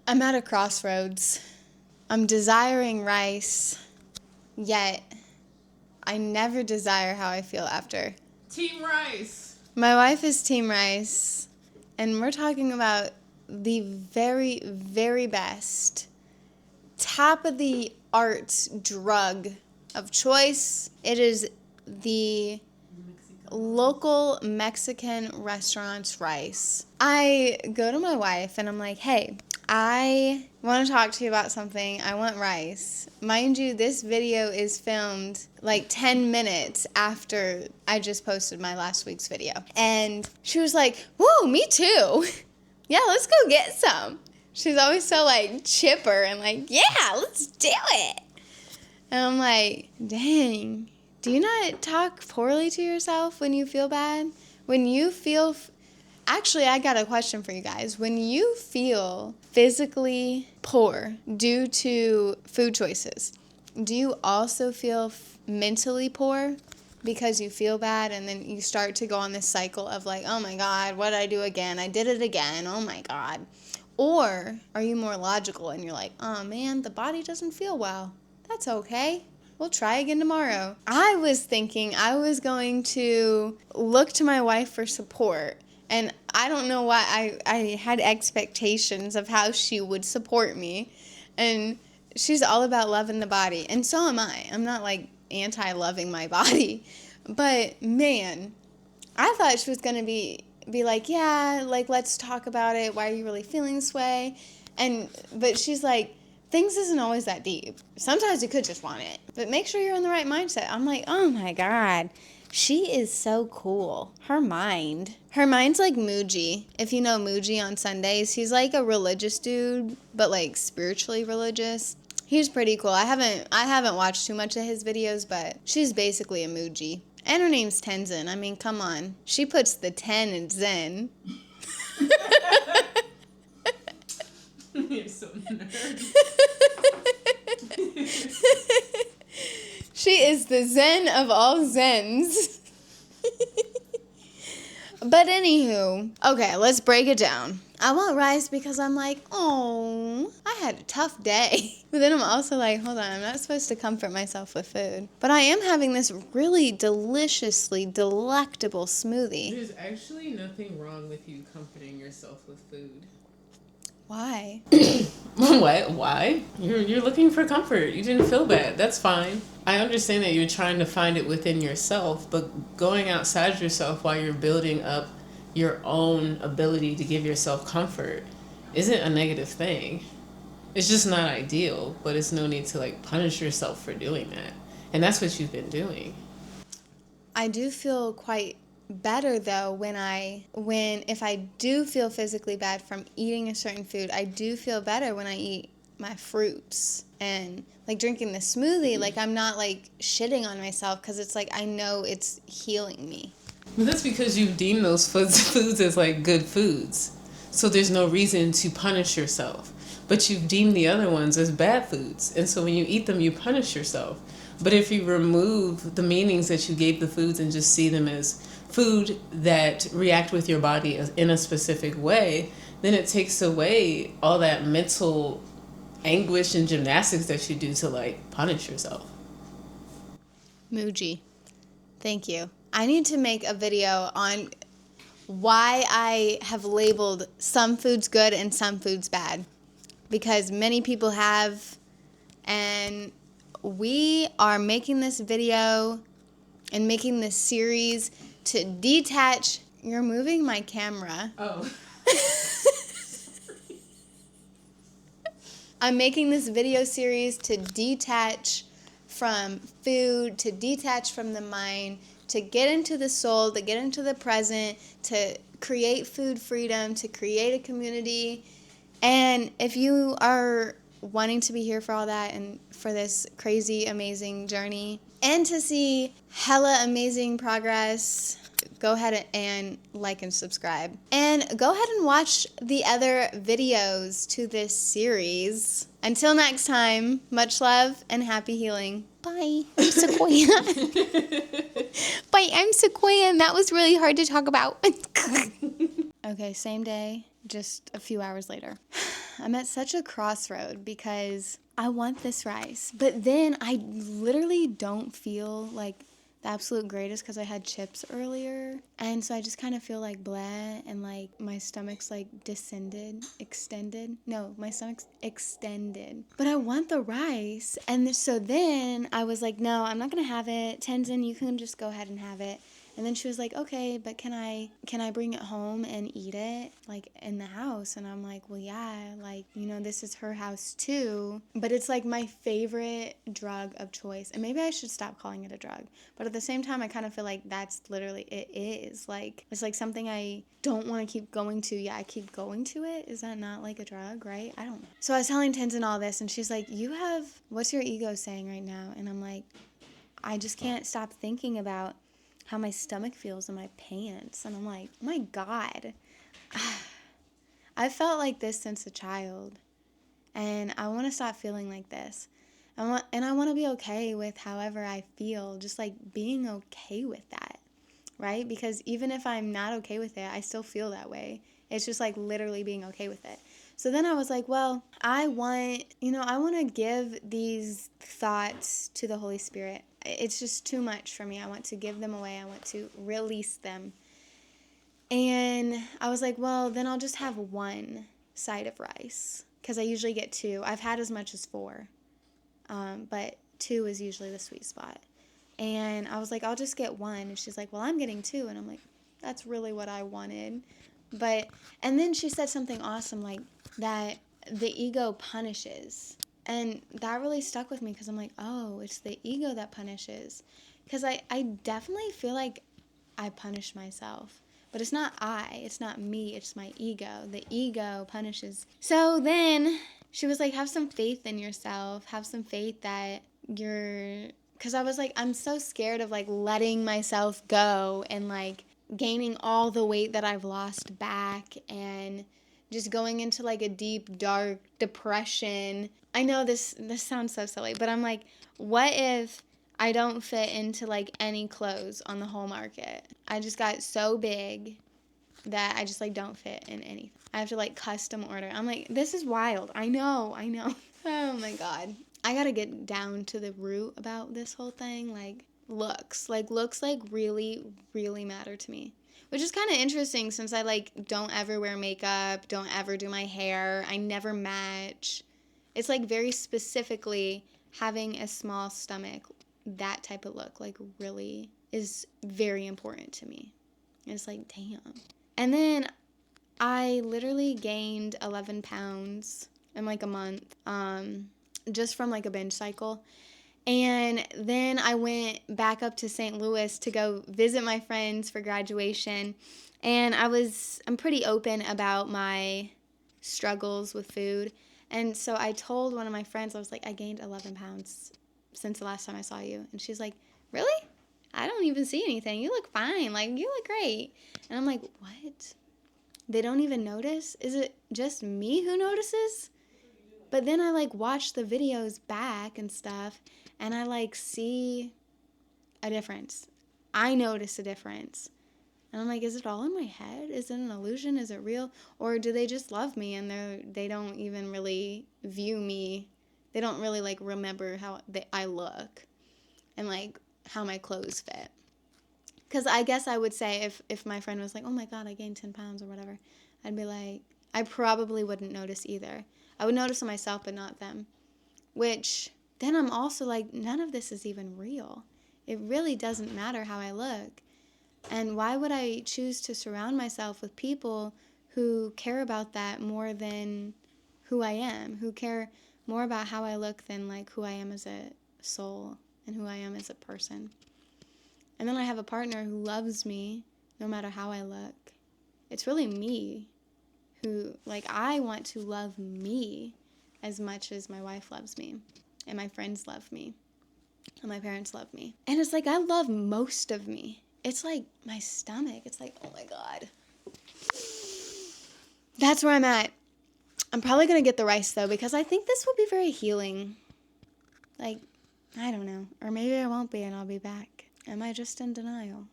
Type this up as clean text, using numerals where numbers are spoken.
I'm at a crossroads. I'm desiring rice, yet I never desire how I feel after. Team Rice. My wife is Team Rice, and we're talking about the very, very best, top of the art drug of choice. It is the local Mexican restaurant's rice. I go to my wife and I'm like, hey, I want to talk to you about something. I want rice. Mind you, this video is filmed like 10 minutes after I just posted my last week's video. And she was like, whoa, me too. Yeah, let's go get some. She's always so like chipper and like, yeah, let's do it. And I'm like, dang, do you not talk poorly to yourself when you feel bad? When you feel... Actually, I got a question for you guys. When you feel physically poor due to food choices, do you also feel mentally poor because you feel bad and then you start to go on this cycle of like, oh my God, what did I do again? I did it again. Oh my God. Or are you more logical and you're like, oh man, the body doesn't feel well. That's okay. We'll try again tomorrow. I was thinking I was going to look to my wife for support. And I don't know why I had expectations of how she would support me. And she's all about loving the body. And so am I. I'm not like anti-loving my body. But man, I thought she was going to be like, yeah, like let's talk about it. Why are you really feeling this way? But she's like, things isn't always that deep. Sometimes you could just want it. But make sure you're in the right mindset. I'm like, oh my God. She is so cool. Her mind's like Muji. If you know Muji on Sundays, he's like a religious dude, but like spiritually religious. He's pretty cool. I haven't watched too much of his videos, but she's basically a Muji. And her name's Tenzin. I mean, come on. She puts the 10 in Zen. You're so nerd. She is the Zen of all Zens. But anywho, okay, let's break it down. I want rice because I'm like, oh, I had a tough day. But then I'm also like, hold on, I'm not supposed to comfort myself with food. But I am having this really deliciously delectable smoothie. There's actually nothing wrong with you comforting yourself with food. Why? What? Why? You're looking for comfort. You didn't feel bad. That's fine. I understand that you're trying to find it within yourself, but going outside yourself while you're building up your own ability to give yourself comfort isn't a negative thing. It's just not ideal, but it's no need to like punish yourself for doing that. And that's what you've been doing. I do feel quite better though if I do feel physically bad from eating a certain food. I do feel better when I eat my fruits and like drinking the smoothie. Like I'm not like shitting on myself because it's like I know it's healing me. But that's because you deem those foods as like good foods, so there's no reason to punish yourself. But you've deemed the other ones as bad foods, and so when you eat them you punish yourself. But if you remove the meanings that you gave the foods and just see them as food that react with your body in a specific way, then it takes away all that mental anguish and gymnastics that you do to like punish yourself. Muji, thank you. I need to make a video on why I have labeled some foods good and some foods bad, because many people have, and we are making this video and making this series to detach. You're moving my camera. Oh. I'm making this video series to detach from food, to detach from the mind, to get into the soul, to get into the present, to create food freedom, to create a community. And if you are wanting to be here for all that and for this crazy, amazing journey, and to see hella amazing progress, go ahead and like and subscribe. And go ahead and watch the other videos to this series. Until next time, much love and happy healing. Bye. I'm Sequoia. Bye, I'm Sequoia, and that was really hard to talk about. Okay, same day, just a few hours later. I'm at such a crossroad because I want this rice, but then I literally don't feel like the absolute greatest because I had chips earlier. And so I just kind of feel like bleh, and like my stomach's like extended. No, my stomach's extended. But I want the rice. And so then I was like, no, I'm not going to have it. Tenzin, you can just go ahead and have it. And then she was like, okay, but can I bring it home and eat it, like, in the house? And I'm like, well, yeah, like, this is her house too. But it's like my favorite drug of choice. And maybe I should stop calling it a drug. But at the same time, I kind of feel like that's literally, it is. Like, it's like something I don't want to keep going to. Yeah, I keep going to it. Is that not like a drug, right? I don't know. So I was telling Tenzin all this, and she's like, what's your ego saying right now? And I'm like, I just can't stop thinking about how my stomach feels in my pants. And I'm like, oh my God. I felt like this since a child. And I want to stop feeling like this. I want to be okay with however I feel, just like being okay with that, right? Because even if I'm not okay with it, I still feel that way. It's just like literally being okay with it. So then I was like, well, I want to give these thoughts to the Holy Spirit. It's just too much for me. I want to give them away. I want to release them. And I was like, well, then I'll just have one side of rice because I usually get two. I've had as much as 4, but 2 is usually the sweet spot. And I was like, I'll just get 1. And she's like, well, I'm getting 2. And I'm like, that's really what I wanted. And then she said something awesome, like that the ego punishes. And that really stuck with me because I'm like, oh, it's the ego that punishes. Because I definitely feel like I punish myself. But it's not it's not me, it's my ego. The ego punishes. So then she was like, have some faith in yourself. Have some faith that because I was like, I'm so scared of like letting myself go and like gaining all the weight that I've lost back and just going into like a deep, dark depression. I know this sounds so silly, but I'm like, what if I don't fit into like any clothes on the whole market? I just got so big that I just like don't fit in anything. I have to like custom order. I'm like, this is wild. I know. Oh my God. I gotta get down to the root about this whole thing. Like looks really, really matter to me. Which is kind of interesting since I like don't ever wear makeup, don't ever do my hair. I never match. It's like very specifically having a small stomach, that type of look, like really is very important to me. And it's like, damn. And then I literally gained 11 pounds in like a month, just from like a binge cycle. And then I went back up to St. Louis to go visit my friends for graduation. And I'm pretty open about my struggles with food. And so I told one of my friends, I was like, I gained 11 pounds since the last time I saw you. And she's like, really? I don't even see anything. You look fine. Like, you look great. And I'm like, what? They don't even notice? Is it just me who notices? But then I like watch the videos back and stuff, and I like see a difference. I notice a difference. And I'm like, is it all in my head? Is it an illusion? Is it real? Or do they just love me and they don't even really view me? They don't really like remember how I look and like how my clothes fit. Because I guess I would say if my friend was like, oh my God, I gained 10 pounds or whatever, I'd be like, I probably wouldn't notice either. I would notice it myself, but not them. Which then I'm also like, none of this is even real. It really doesn't matter how I look. And why would I choose to surround myself with people who care about that more than who I am, who care more about how I look than like who I am as a soul and who I am as a person? And then I have a partner who loves me no matter how I look. It's really me who, like, I want to love me as much as my wife loves me and my friends love me and my parents love me. And it's like I love most of me. It's like my stomach. It's like, oh my God. That's where I'm at. I'm probably going to get the rice though because I think this will be very healing. Like, I don't know. Or maybe I won't be and I'll be back. Am I just in denial?